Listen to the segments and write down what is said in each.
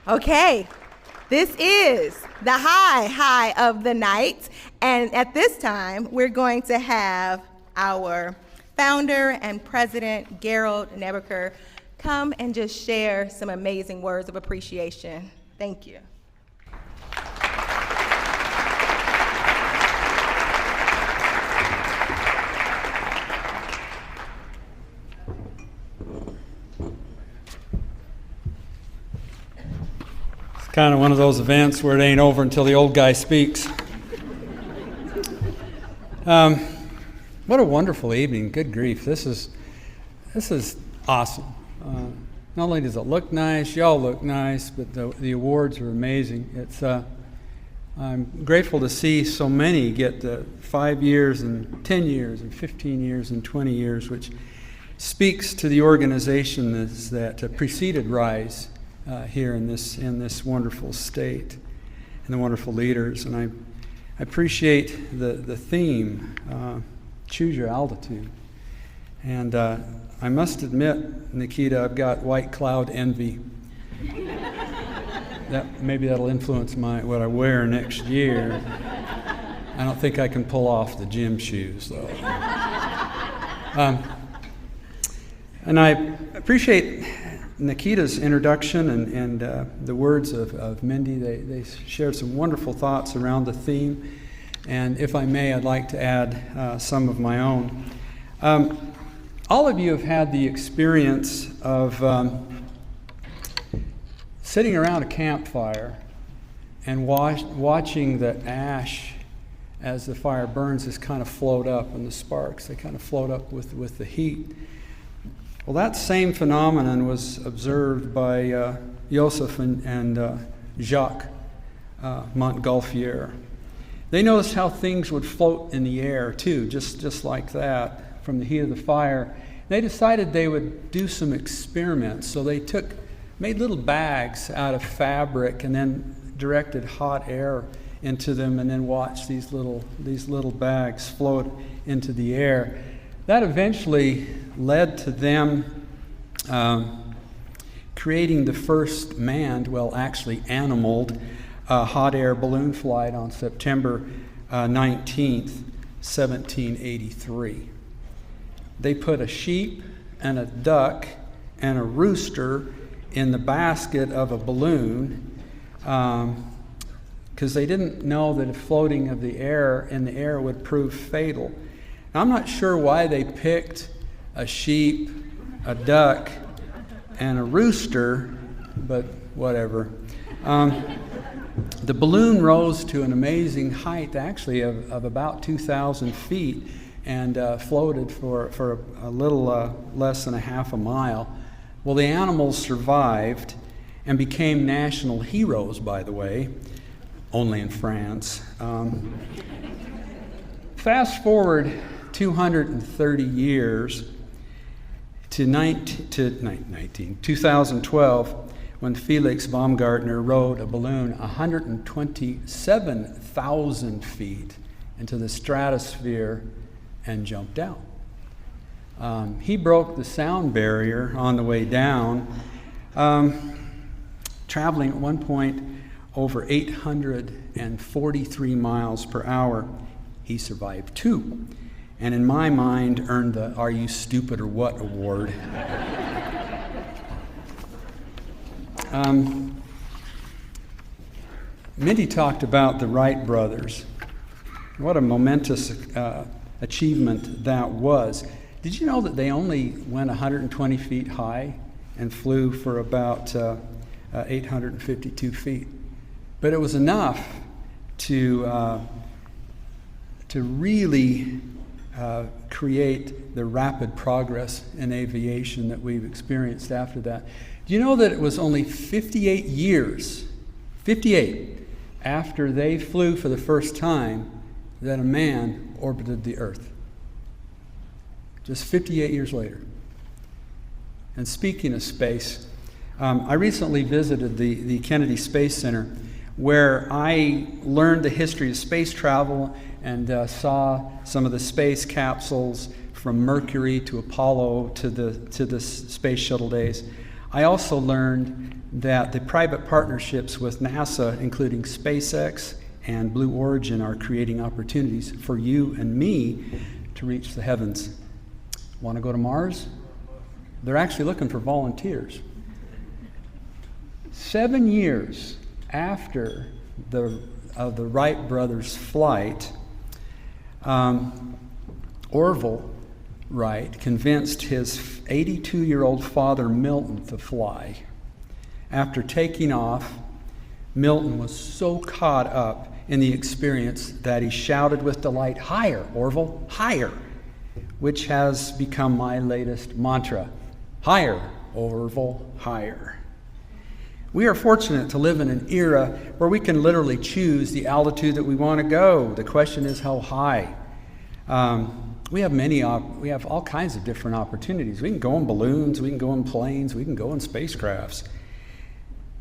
Okay, this is the high of the night, and at this time, we're going to have our founder and president, Gerald Nebeker, come and just share some amazing words of appreciation. Thank you. Kind of one of those events where it ain't over until the old guy speaks. What a wonderful evening. Good grief. This is awesome. Not only does it look nice, y'all look nice, but the awards are amazing. I'm grateful to see so many get 5 years and 10 years and 15 years and 20 years, which speaks to the organization that preceded RISE here in this wonderful state and the wonderful leaders. And I appreciate the theme, choose your altitude. And I must admit, Nikita, I've got white cloud envy. Maybe that'll influence what I wear next year. I don't think I can pull off the gym shoes, though. And I appreciate Nikita's introduction and the words of Mindy. They shared some wonderful thoughts around the theme. And if I may, I'd like to add some of my own. All of you have had the experience of sitting around a campfire and watching the ash as the fire burns just kind of float up, and the sparks, they kind of float up with the heat. Well, that same phenomenon was observed by Joseph and Jacques Montgolfier. They noticed how things would float in the air too, just like that, from the heat of the fire. They decided they would do some experiments. So they made little bags out of fabric and then directed hot air into them, and then watched these little bags float into the air. That eventually led to them creating the first manned, well, actually animaled, hot air balloon flight on September 19th, 1783. They put a sheep and a duck and a rooster in the basket of a balloon because they didn't know that if floating in the air would prove fatal. Now, I'm not sure why they picked a sheep, a duck, and a rooster, but whatever. The balloon rose to an amazing height, actually, of about 2,000 feet, and floated for a little less than a half a mile. Well, the animals survived and became national heroes, by the way, only in France. Fast forward 230 years to 2012, when Felix Baumgartner rode a balloon 127,000 feet into the stratosphere and jumped out. He broke the sound barrier on the way down, traveling at one point over 843 miles per hour. He survived too, and in my mind earned the "Are You Stupid or What" award. Mindy talked about the Wright brothers. What a momentous achievement that was. Did you know that they only went 120 feet high and flew for about 852 feet? But it was enough to really create the rapid progress in aviation that we've experienced after that. Do you know that it was only 58 years, 58, after they flew for the first time, that a man orbited the Earth? Just 58 years later. And speaking of space, I recently visited the Kennedy Space Center, where I learned the history of space travel and saw some of the space capsules from Mercury to Apollo to the space shuttle days. I also learned that the private partnerships with NASA, including SpaceX and Blue Origin, are creating opportunities for you and me to reach the heavens. Want to go to Mars? They're actually looking for volunteers. 7 years after the Wright brothers' flight, Orville Wright convinced his 82-year-old father, Milton, to fly. After taking off, Milton was so caught up in the experience that he shouted with delight, "Higher, Orville, higher," which has become my latest mantra. Higher, Orville, higher. We are fortunate to live in an era where we can literally choose the altitude that we want to go. The question is how high. We have all kinds of different opportunities. We can go in balloons, we can go in planes, we can go in spacecrafts.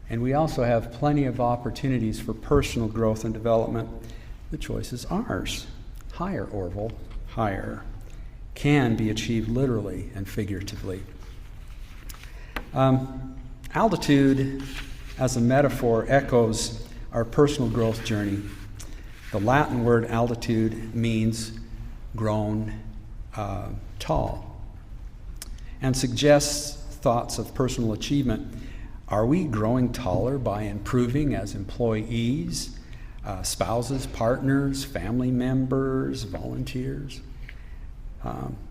And we also have plenty of opportunities for personal growth and development. The choice is ours. Higher, Orville, higher. Can be achieved literally and figuratively. Altitude, as a metaphor, echoes our personal growth journey. The Latin word altitude means grown tall and suggests thoughts of personal achievement. Are we growing taller by improving as employees, spouses, partners, family members, volunteers?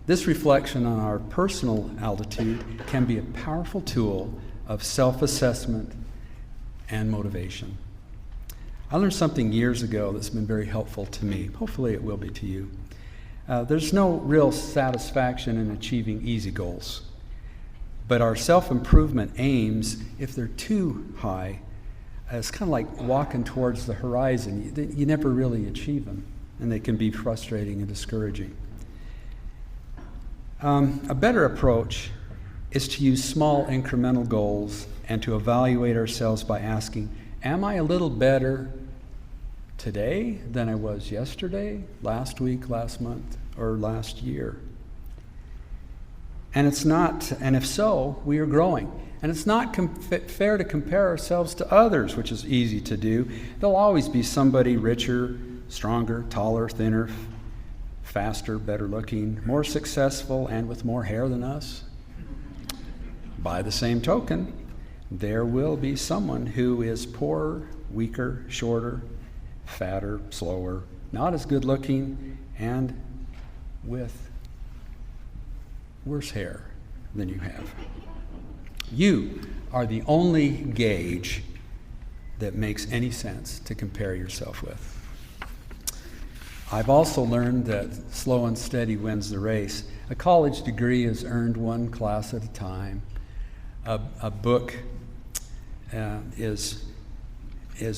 This reflection on our personal altitude can be a powerful tool of self-assessment and motivation. I learned something years ago that's been very helpful to me. Hopefully it will be to you. There's no real satisfaction in achieving easy goals. But our self-improvement aims, if they're too high, it's kind of like walking towards the horizon. You never really achieve them, and they can be frustrating and discouraging. A better approach is to use small incremental goals and to evaluate ourselves by asking, am I a little better today than I was yesterday, last week, last month, or last year? And if so, we are growing. And it's not fair to compare ourselves to others, which is easy to do. There'll always be somebody richer, stronger, taller, thinner, faster, better looking, more successful, and with more hair than us. By the same token, there will be someone who is poorer, weaker, shorter, fatter, slower, not as good looking, and with worse hair than you have. You are the only gauge that makes any sense to compare yourself with. I've also learned that slow and steady wins the race. A college degree is earned one class at a time. A book is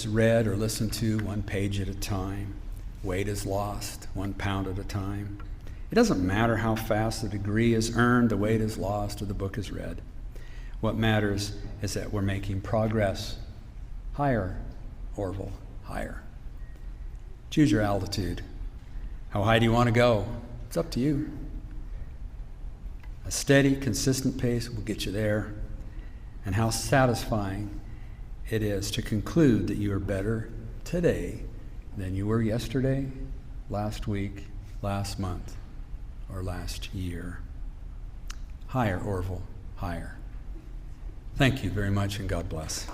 read or listened to one page at a time. Weight is lost 1 pound at a time. It doesn't matter how fast the degree is earned, the weight is lost, or the book is read. What matters is that we're making progress. Higher, Orville, higher. Choose your altitude. How high do you want to go? It's up to you. A steady, consistent pace will get you there. And how satisfying it is to conclude that you are better today than you were yesterday, last week, last month, or last year. Higher, Orville, higher. Thank you very much, and God bless.